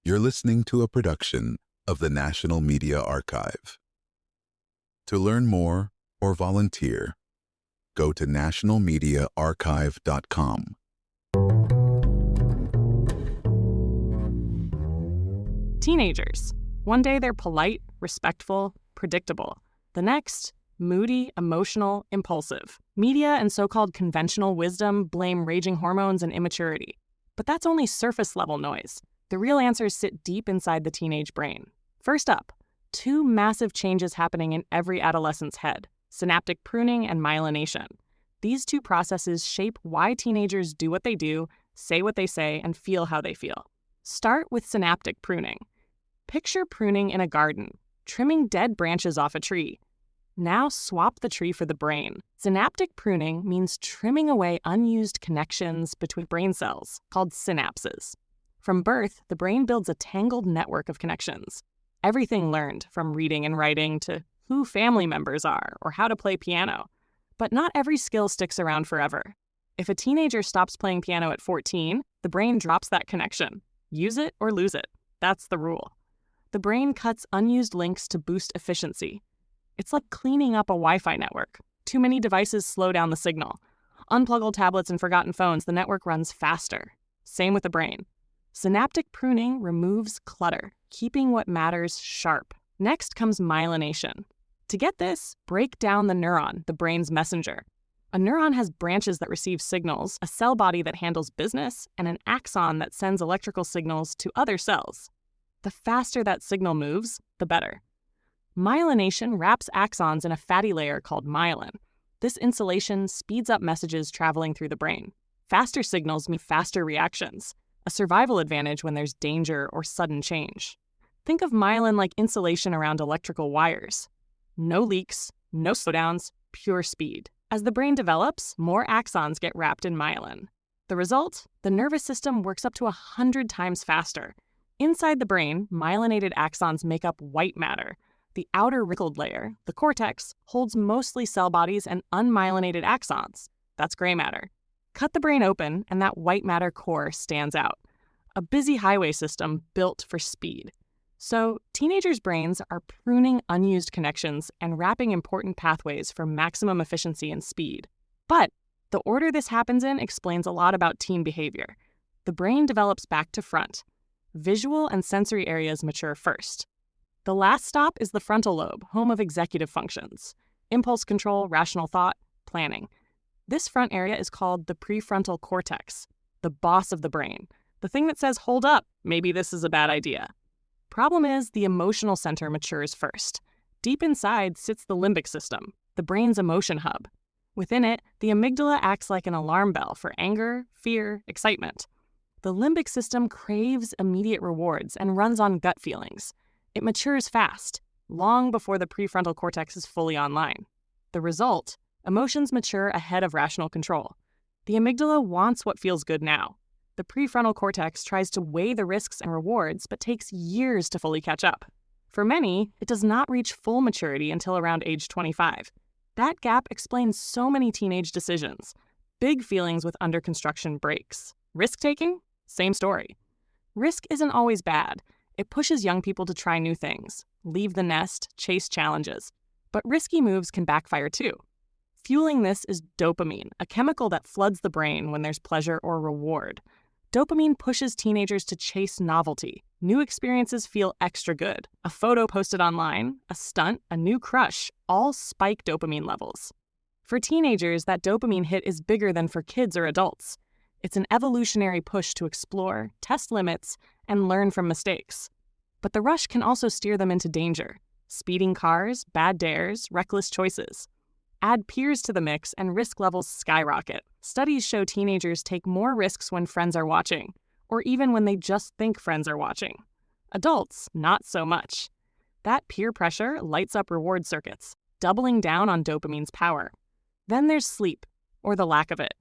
You're listening to a production of the National Media Archive. To learn more or volunteer, go to nationalmediaarchive.com. Teenagers. One day they're polite, respectful, predictable. The next, moody, emotional, impulsive. Media and so-called conventional wisdom blame raging hormones and immaturity. But that's only surface-level noise. The real answers sit deep inside the teenage brain. First up, two massive changes happening in every adolescent's head: synaptic pruning and myelination. These two processes shape why teenagers do what they do, say what they say, and feel how they feel. Start with synaptic pruning. Picture pruning in a garden, trimming dead branches off a tree. Now swap the tree for the brain. Synaptic pruning means trimming away unused connections between brain cells, called synapses. From birth, the brain builds a tangled network of connections. Everything learned, from reading and writing to who family members are or how to play piano. But not every skill sticks around forever. If a teenager stops playing piano at 14, the brain drops that connection. Use it or lose it. That's the rule. The brain cuts unused links to boost efficiency. It's like cleaning up a Wi-Fi network. Too many devices slow down the signal. Unplug old tablets and forgotten phones, the network runs faster. Same with the brain. Synaptic pruning removes clutter, keeping what matters sharp. Next comes myelination. To get this, break down the neuron, the brain's messenger. A neuron has branches that receive signals, a cell body that handles business, and an axon that sends electrical signals to other cells. The faster that signal moves, the better. Myelination wraps axons in a fatty layer called myelin. This insulation speeds up messages traveling through the brain. Faster signals mean faster reactions, a survival advantage when there's danger or sudden change. Think of myelin like insulation around electrical wires. No leaks, no slowdowns, pure speed. As the brain develops, more axons get wrapped in myelin. The result? The nervous system works up to 100 times faster. Inside the brain, myelinated axons make up white matter. The outer wrinkled layer, the cortex, holds mostly cell bodies and unmyelinated axons. That's gray matter. Cut the brain open, and that white matter core stands out. A busy highway system built for speed. So, teenagers' brains are pruning unused connections and wrapping important pathways for maximum efficiency and speed. But the order this happens in explains a lot about teen behavior. The brain develops back to front. Visual and sensory areas mature first. The last stop is the frontal lobe, home of executive functions: impulse control, rational thought, planning. This front area is called the prefrontal cortex, the boss of the brain, the thing that says, hold up, maybe this is a bad idea. Problem is, the emotional center matures first. Deep inside sits the limbic system, the brain's emotion hub. Within it, the amygdala acts like an alarm bell for anger, fear, excitement. The limbic system craves immediate rewards and runs on gut feelings. It matures fast, long before the prefrontal cortex is fully online. The result? Emotions mature ahead of rational control. The amygdala wants what feels good now. The prefrontal cortex tries to weigh the risks and rewards, but takes years to fully catch up. For many, it does not reach full maturity until around age 25. That gap explains so many teenage decisions. Big feelings with under-construction breaks. Risk-taking? Same story. Risk isn't always bad. It pushes young people to try new things, leave the nest, chase challenges. But risky moves can backfire too. Fueling this is dopamine, a chemical that floods the brain when there's pleasure or reward. Dopamine pushes teenagers to chase novelty. New experiences feel extra good. A photo posted online, a stunt, a new crush, all spike dopamine levels. For teenagers, that dopamine hit is bigger than for kids or adults. It's an evolutionary push to explore, test limits, and learn from mistakes. But the rush can also steer them into danger. Speeding cars, bad dares, reckless choices. Add peers to the mix and risk levels skyrocket. Studies show teenagers take more risks when friends are watching, or even when they just think friends are watching. Adults, not so much. That peer pressure lights up reward circuits, doubling down on dopamine's power. Then there's sleep, or the lack of it.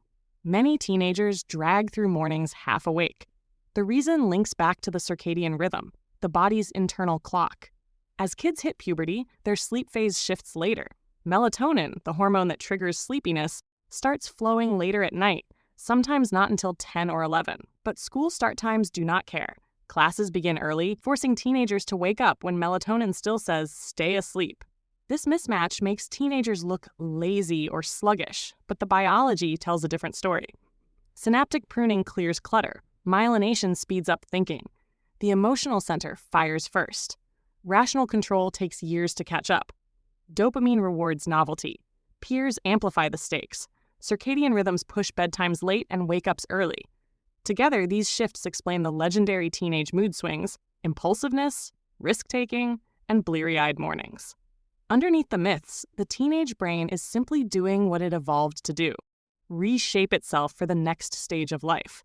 Many teenagers drag through mornings half awake. The reason links back to the circadian rhythm, the body's internal clock. As kids hit puberty, their sleep phase shifts later. Melatonin, the hormone that triggers sleepiness, starts flowing later at night, sometimes not until 10 or 11. But school start times do not care. classes begin early, forcing teenagers to wake up when melatonin still says stay asleep. This mismatch makes teenagers look lazy or sluggish, but the biology tells a different story. Synaptic pruning clears clutter. Myelination speeds up thinking. The emotional center fires first. Rational control takes years to catch up. Dopamine rewards novelty. Peers amplify the stakes. Circadian rhythms push bedtimes late and wake-ups early. Together, these shifts explain the legendary teenage mood swings, impulsiveness, risk-taking, and bleary-eyed mornings. Underneath the myths, the teenage brain is simply doing what it evolved to do: reshape itself for the next stage of life.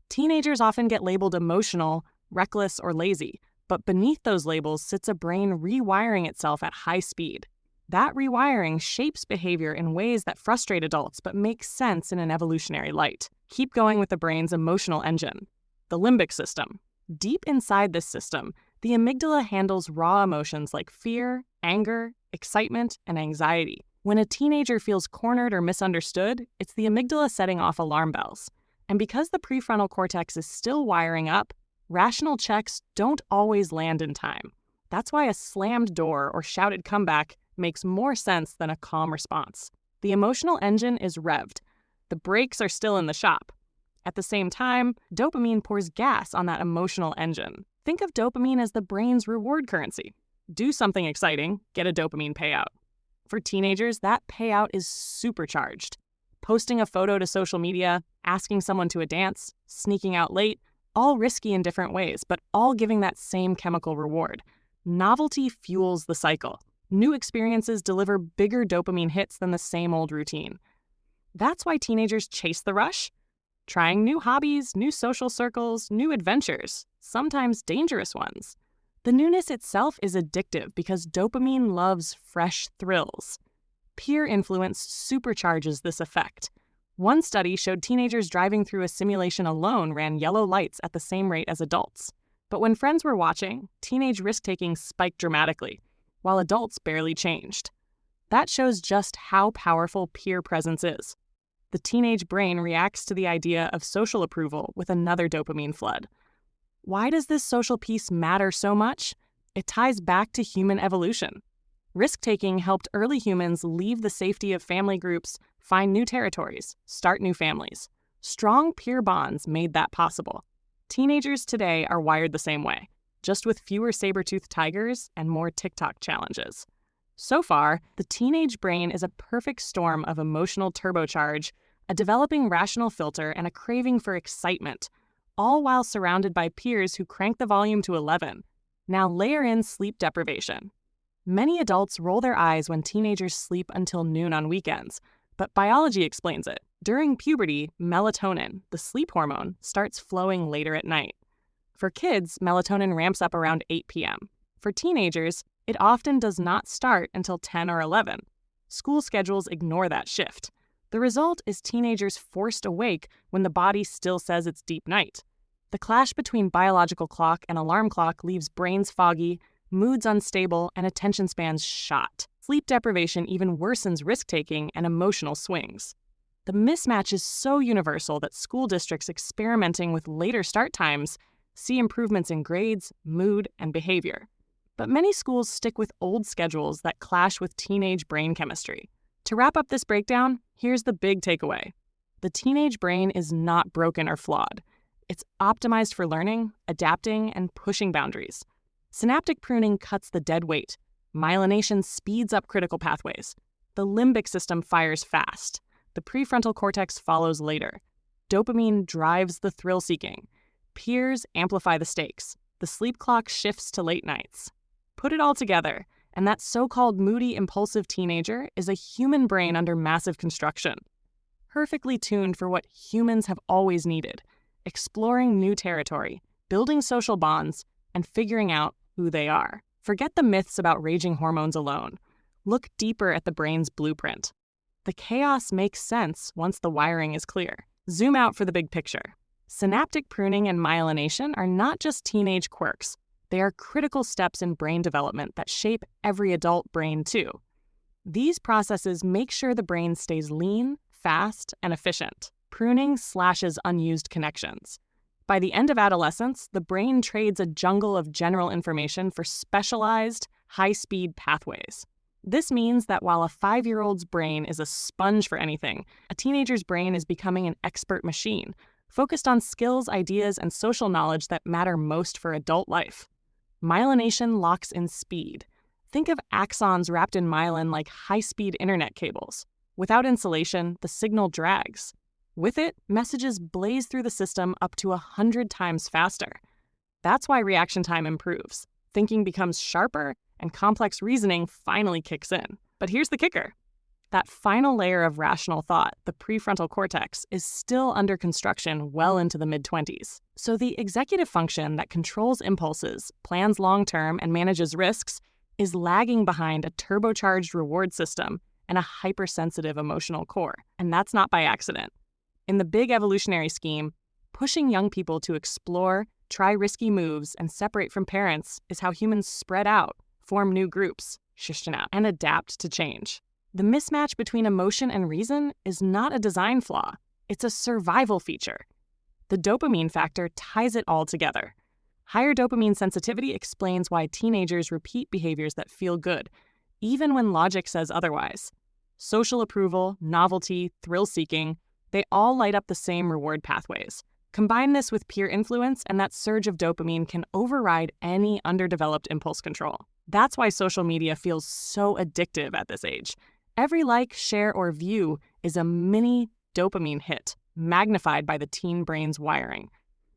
Teenagers often get labeled emotional, reckless, or lazy, but beneath those labels sits a brain rewiring itself at high speed. That rewiring shapes behavior in ways that frustrate adults but make sense in an evolutionary light. Keep going with the brain's emotional engine, the limbic system. Deep inside this system, the amygdala handles raw emotions like fear, anger, excitement, and anxiety. When a teenager feels cornered or misunderstood, it's the amygdala setting off alarm bells. And because the prefrontal cortex is still wiring up, rational checks don't always land in time. That's why a slammed door or shouted comeback makes more sense than a calm response. The emotional engine is revved. The brakes are still in the shop. At the same time, dopamine pours gas on that emotional engine. Think of dopamine as the brain's reward currency. Do something exciting, get a dopamine payout. For teenagers, that payout is supercharged. Posting a photo to social media, asking someone to a dance, sneaking out late, all risky in different ways, but all giving that same chemical reward. Novelty fuels the cycle. New experiences deliver bigger dopamine hits than the same old routine. That's why teenagers chase the rush, trying new hobbies, new social circles, new adventures, sometimes dangerous ones. The newness itself is addictive because dopamine loves fresh thrills. Peer influence supercharges this effect. One study showed teenagers driving through a simulation alone ran yellow lights at the same rate as adults. But when friends were watching, teenage risk-taking spiked dramatically, while adults barely changed. That shows just how powerful peer presence is. The teenage brain reacts to the idea of social approval with another dopamine flood. Why does this social piece matter so much? It ties back to human evolution. Risk-taking helped early humans leave the safety of family groups, find new territories, start new families. Strong peer bonds made that possible. Teenagers today are wired the same way, just with fewer saber-toothed tigers and more TikTok challenges. So far, the teenage brain is a perfect storm of emotional turbocharge, a developing rational filter, and a craving for excitement, all while surrounded by peers who crank the volume to 11. Now layer in sleep deprivation. Many adults roll their eyes when teenagers sleep until noon on weekends, but biology explains it. During puberty, melatonin, the sleep hormone, starts flowing later at night. For kids, melatonin ramps up around 8 p.m. For teenagers, it often does not start until 10 or 11. School schedules ignore that shift. The result is teenagers forced awake when the body still says it's deep night. The clash between biological clock and alarm clock leaves brains foggy, moods unstable, and attention spans shot. Sleep deprivation even worsens risk-taking and emotional swings. The mismatch is so universal that school districts experimenting with later start times see improvements in grades, mood, and behavior. But many schools stick with old schedules that clash with teenage brain chemistry. To wrap up this breakdown, here's the big takeaway. The teenage brain is not broken or flawed. It's optimized for learning, adapting, and pushing boundaries. Synaptic pruning cuts the dead weight. Myelination speeds up critical pathways. The limbic system fires fast. The prefrontal cortex follows later. Dopamine drives the thrill-seeking. Peers amplify the stakes. The sleep clock shifts to late nights. Put it all together, and that so-called moody, impulsive teenager is a human brain under massive construction. Perfectly tuned for what humans have always needed: exploring new territory, building social bonds, and figuring out who they are. Forget the myths about raging hormones alone. Look deeper at the brain's blueprint. The chaos makes sense once the wiring is clear. Zoom out for the big picture. Synaptic pruning and myelination are not just teenage quirks. They are critical steps in brain development that shape every adult brain too. These processes make sure the brain stays lean, fast, and efficient. Pruning slashes unused connections. By the end of adolescence, the brain trades a jungle of general information for specialized, high-speed pathways. This means that while a 5-year-old's brain is a sponge for anything, a teenager's brain is becoming an expert machine, focused on skills, ideas, and social knowledge that matter most for adult life. Myelination locks in speed. Think of axons wrapped in myelin like high-speed internet cables. Without insulation, the signal drags. With it, messages blaze through the system up to 100 times faster. That's why reaction time improves. Thinking becomes sharper, and complex reasoning finally kicks in. But here's the kicker. That final layer of rational thought, the prefrontal cortex, is still under construction well into the mid-20s. So the executive function that controls impulses, plans long-term, and manages risks is lagging behind a turbocharged reward system and a hypersensitive emotional core. And that's not by accident. In the big evolutionary scheme, pushing young people to explore, try risky moves, and separate from parents is how humans spread out, form new groups, and adapt to change. The mismatch between emotion and reason is not a design flaw. It's a survival feature. The dopamine factor ties it all together. Higher dopamine sensitivity explains why teenagers repeat behaviors that feel good, even when logic says otherwise. Social approval, novelty, thrill-seeking, they all light up the same reward pathways. Combine this with peer influence, and that surge of dopamine can override any underdeveloped impulse control. That's why social media feels so addictive at this age. Every like, share, or view is a mini dopamine hit, magnified by the teen brain's wiring.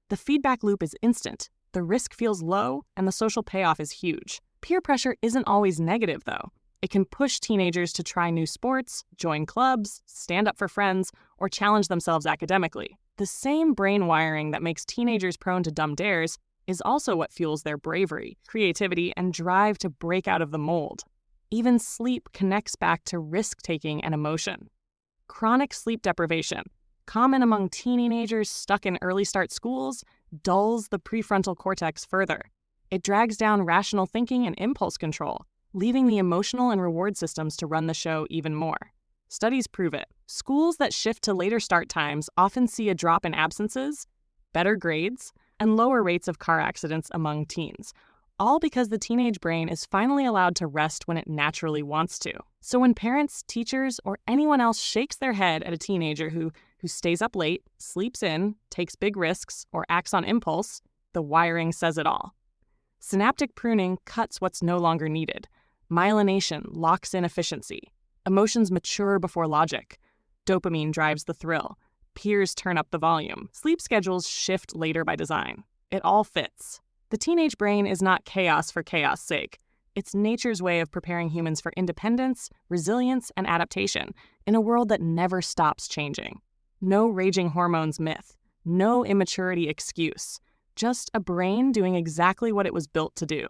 The feedback loop is instant, the risk feels low, and the social payoff is huge. Peer pressure isn't always negative, though. It can push teenagers to try new sports, join clubs, stand up for friends, or challenge themselves academically. The same brain wiring that makes teenagers prone to dumb dares is also what fuels their bravery, creativity, and drive to break out of the mold. Even sleep connects back to risk-taking and emotion. Chronic sleep deprivation, common among teenagers stuck in early start schools, dulls the prefrontal cortex further. It drags down rational thinking and impulse control, leaving the emotional and reward systems to run the show even more. Studies prove it. Schools that shift to later start times often see a drop in absences, better grades, and lower rates of car accidents among teens, all because the teenage brain is finally allowed to rest when it naturally wants to. So when parents, teachers, or anyone else shakes their head at a teenager who stays up late, sleeps in, takes big risks, or acts on impulse, the wiring says it all. Synaptic pruning cuts what's no longer needed. Myelination locks in efficiency. Emotions mature before logic. Dopamine drives the thrill. Peers turn up the volume. Sleep schedules shift later by design. It all fits. The teenage brain is not chaos for chaos' sake. It's nature's way of preparing humans for independence, resilience, and adaptation in a world that never stops changing. No raging hormones myth. No immaturity excuse. Just a brain doing exactly what it was built to do.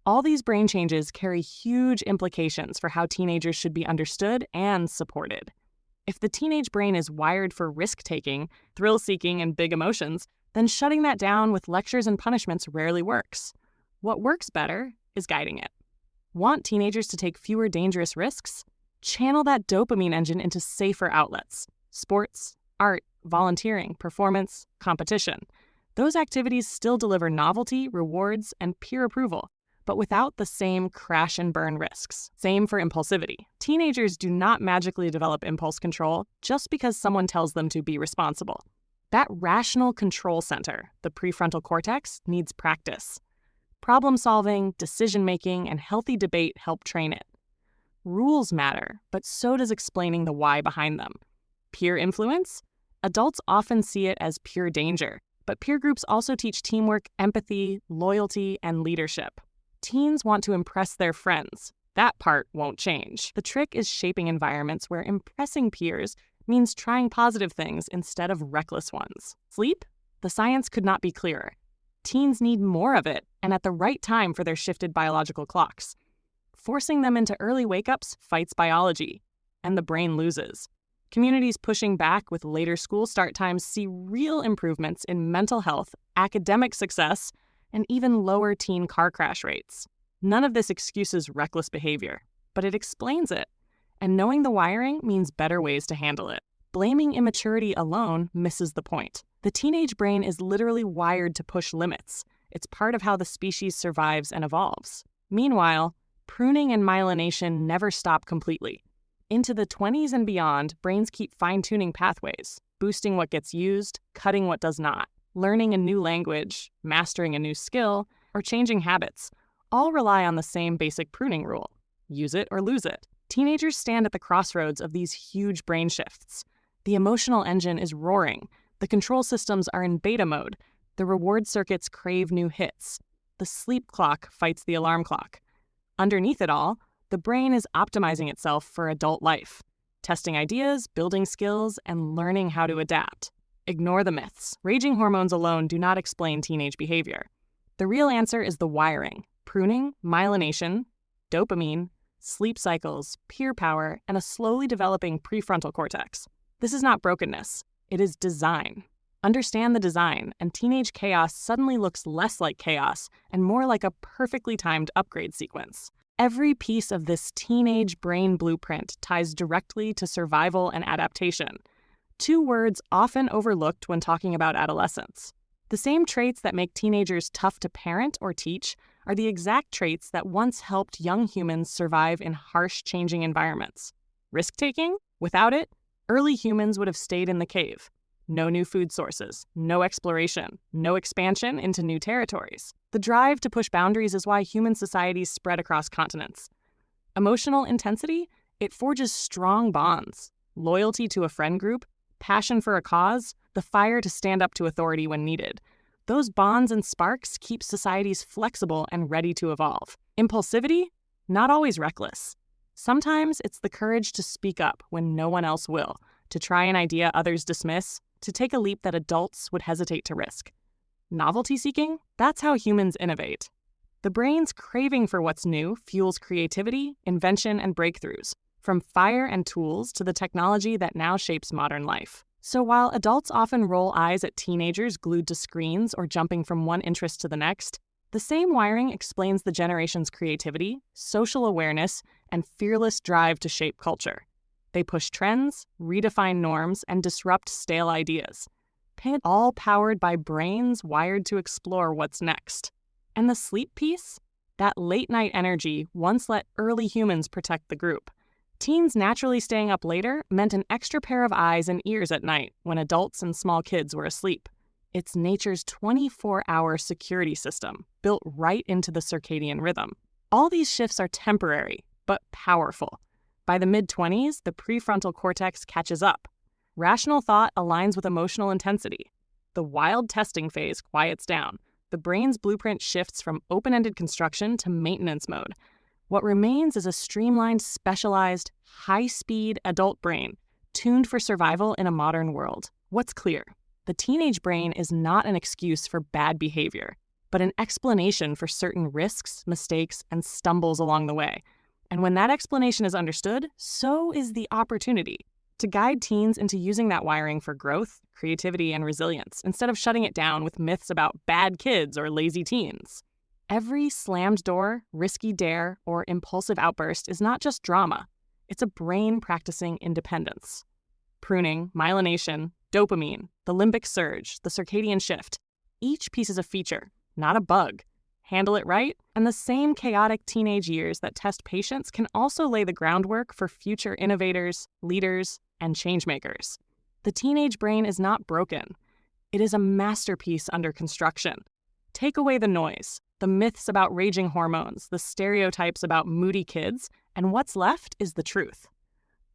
All these brain changes carry huge implications for how teenagers should be understood and supported. If the teenage brain is wired for risk-taking, thrill-seeking, and big emotions, then shutting that down with lectures and punishments rarely works. What works better is guiding it. Want teenagers to take fewer dangerous risks? Channel that dopamine engine into safer outlets. Sports, art, volunteering, performance, competition. Those activities still deliver novelty, rewards, and peer approval, but without the same crash and burn risks. Same for impulsivity. Teenagers do not magically develop impulse control just because someone tells them to be responsible. That rational control center, the prefrontal cortex, needs practice. Problem solving, decision making, and healthy debate help train it. Rules matter, but so does explaining the why behind them. Peer influence? Adults often see it as pure danger, but peer groups also teach teamwork, empathy, loyalty, and leadership. Teens want to impress their friends. That part won't change. The trick is shaping environments where impressing peers means trying positive things instead of reckless ones. Sleep? The science could not be clearer. Teens need more of it, and at the right time for their shifted biological clocks. Forcing them into early wake-ups fights biology, and the brain loses. Communities pushing back with later school start times see real improvements in mental health, academic success, and even lower teen car crash rates. None of this excuses reckless behavior, but it explains it. And knowing the wiring means better ways to handle it. Blaming immaturity alone misses the point. The teenage brain is literally wired to push limits. It's part of how the species survives and evolves. Meanwhile, pruning and myelination never stop completely. Into the 20s and beyond, brains keep fine-tuning pathways, boosting what gets used, cutting what does not, learning a new language, mastering a new skill, or changing habits. All rely on the same basic pruning rule: use it or lose it. Teenagers stand at the crossroads of these huge brain shifts. The emotional engine is roaring. The control systems are in beta mode. The reward circuits crave new hits. The sleep clock fights the alarm clock. Underneath it all, the brain is optimizing itself for adult life, testing ideas, building skills, and learning how to adapt. Ignore the myths. Raging hormones alone do not explain teenage behavior. The real answer is the wiring: pruning, myelination, dopamine, sleep cycles, peer power, and a slowly developing prefrontal cortex. This is not brokenness. It is design. Understand the design, and teenage chaos suddenly looks less like chaos and more like a perfectly timed upgrade sequence. Every piece of this teenage brain blueprint ties directly to survival and adaptation, two words often overlooked when talking about adolescence. The same traits that make teenagers tough to parent or teach are the exact traits that once helped young humans survive in harsh, changing environments. Risk-taking? Without it, early humans would have stayed in the cave. No new food sources, no exploration, no expansion into new territories. The drive to push boundaries is why human societies spread across continents. Emotional intensity? It forges strong bonds. Loyalty to a friend group, passion for a cause, the fire to stand up to authority when needed. Those bonds and sparks keep societies flexible and ready to evolve. Impulsivity? Not always reckless. Sometimes it's the courage to speak up when no one else will, to try an idea others dismiss, to take a leap that adults would hesitate to risk. Novelty seeking? That's how humans innovate. The brain's craving for what's new fuels creativity, invention, and breakthroughs, from fire and tools to the technology that now shapes modern life. So while adults often roll eyes at teenagers glued to screens or jumping from one interest to the next, the same wiring explains the generation's creativity, social awareness, and fearless drive to shape culture. They push trends, redefine norms, and disrupt stale ideas. All powered by brains wired to explore what's next. And the sleep piece? That late-night energy once let early humans protect the group. Teens naturally staying up later meant an extra pair of eyes and ears at night when adults and small kids were asleep. It's nature's 24-hour security system, built right into the circadian rhythm. All these shifts are temporary, but powerful. By the mid-20s, the prefrontal cortex catches up. Rational thought aligns with emotional intensity. The wild testing phase quiets down. The brain's blueprint shifts from open-ended construction to maintenance mode. What remains is a streamlined, specialized, high-speed adult brain, tuned for survival in a modern world. What's clear? The teenage brain is not an excuse for bad behavior, but an explanation for certain risks, mistakes, and stumbles along the way. And when that explanation is understood, so is the opportunity to guide teens into using that wiring for growth, creativity, and resilience, instead of shutting it down with myths about bad kids or lazy teens. Every slammed door, risky dare, or impulsive outburst is not just drama. It's a brain practicing independence. Pruning, myelination, dopamine, the limbic surge, the circadian shift. Each piece is a feature, not a bug. Handle it right, and the same chaotic teenage years that test patience can also lay the groundwork for future innovators, leaders, and changemakers. The teenage brain is not broken. It is a masterpiece under construction. Take away the noise, the myths about raging hormones, the stereotypes about moody kids, and what's left is the truth.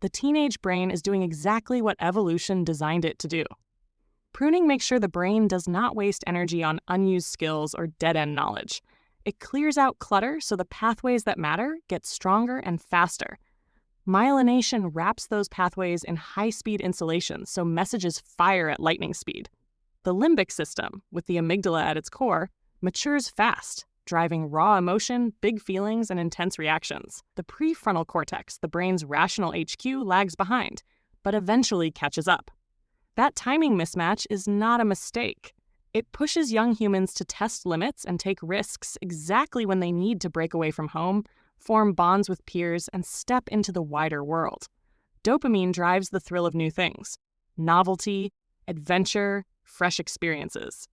The teenage brain is doing exactly what evolution designed it to do. Pruning makes sure the brain does not waste energy on unused skills or dead-end knowledge. It clears out clutter so the pathways that matter get stronger and faster. Myelination wraps those pathways in high-speed insulation so messages fire at lightning speed. The limbic system, with the amygdala at its core, matures fast, driving raw emotion, big feelings, and intense reactions. The prefrontal cortex, the brain's rational HQ, lags behind, but eventually catches up. That timing mismatch is not a mistake. It pushes young humans to test limits and take risks exactly when they need to break away from home, form bonds with peers, and step into the wider world. Dopamine drives the thrill of new things. Novelty, adventure, fresh experiences.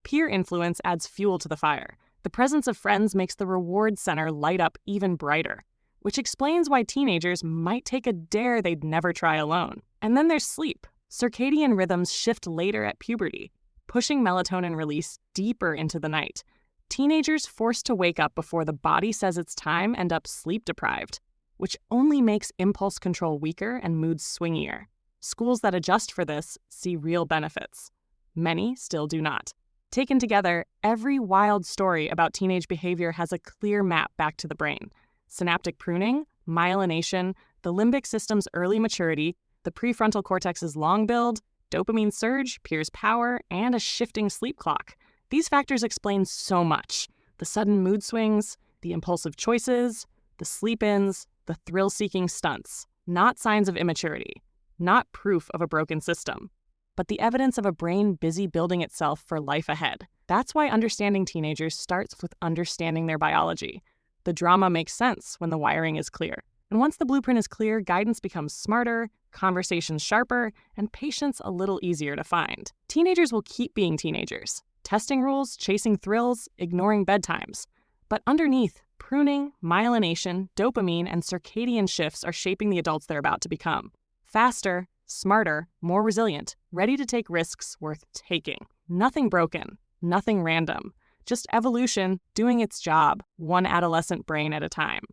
Peer influence adds fuel to the fire. The presence of friends makes the reward center light up even brighter, which explains why teenagers might take a dare they'd never try alone. And then there's sleep. Circadian rhythms shift later at puberty, pushing melatonin release deeper into the night. Teenagers forced to wake up before the body says it's time end up sleep-deprived, which only makes impulse control weaker and moods swingier. Schools that adjust for this see real benefits. Many still do not. Taken together, every wild story about teenage behavior has a clear map back to the brain. Synaptic pruning, myelination, the limbic system's early maturity, the prefrontal cortex's long build, dopamine surge, peers' power, and a shifting sleep clock. These factors explain so much. The sudden mood swings, the impulsive choices, the sleep-ins, the thrill-seeking stunts. Not signs of immaturity, not proof of a broken system, but the evidence of a brain busy building itself for life ahead. That's why understanding teenagers starts with understanding their biology. The drama makes sense when the wiring is clear. And once the blueprint is clear, guidance becomes smarter, conversations sharper, and patience a little easier to find. Teenagers will keep being teenagers, testing rules, chasing thrills, ignoring bedtimes. But underneath, pruning, myelination, dopamine, and circadian shifts are shaping the adults they're about to become. Faster, smarter, more resilient, ready to take risks worth taking. Nothing broken, nothing random. Just evolution doing its job, one adolescent brain at a time.